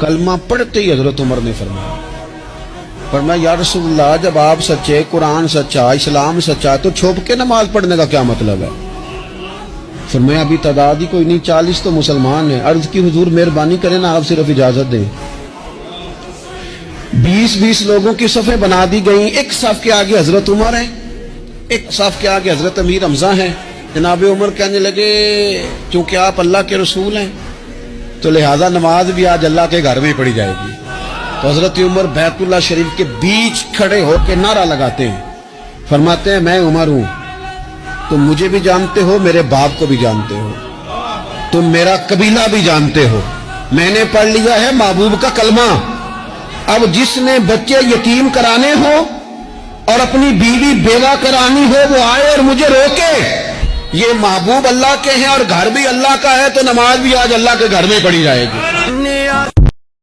کلمہ پڑھتے ہی حضرت عمر نے فرمایا یا رسول اللہ جب آپ سچے، قرآن سچا، اسلام سچا، تو چھپ کے نماز پڑھنے کا کیا مطلب ہے؟ فرمایا ابھی تعداد ہی کوئی نہیں، 40 تو مسلمان ہیں۔ عرض کی حضور مہربانی کریں نا، آپ صرف اجازت دیں۔ 20 لوگوں کی صفیں بنا دی گئیں، ایک صف کے آگے حضرت عمر ہیں، ایک صف کے آگے حضرت امیر حمزہ ہیں۔ جناب عمر کہنے لگے چونکہ آپ اللہ کے رسول ہیں تو لہذا نماز بھی آج اللہ کے گھر میں پڑھی جائے گی۔ تو حضرت عمر بیت اللہ شریف کے بیچ کھڑے ہو کے نعرہ لگاتے ہیں، فرماتے ہیں میں عمر ہوں، تم مجھے بھی جانتے ہو، میرے باپ کو بھی جانتے ہو، تم میرا قبیلہ بھی جانتے ہو، میں نے پڑھ لیا ہے محبوب کا کلمہ۔ اب جس نے بچے یتیم کرانے ہو اور اپنی بیوی بیوہ کرانی ہو وہ آئے اور مجھے روکے، یہ محبوب اللہ کے ہیں اور گھر بھی اللہ کا ہے، تو نماز بھی آج اللہ کے گھر میں پڑھی جائے گی۔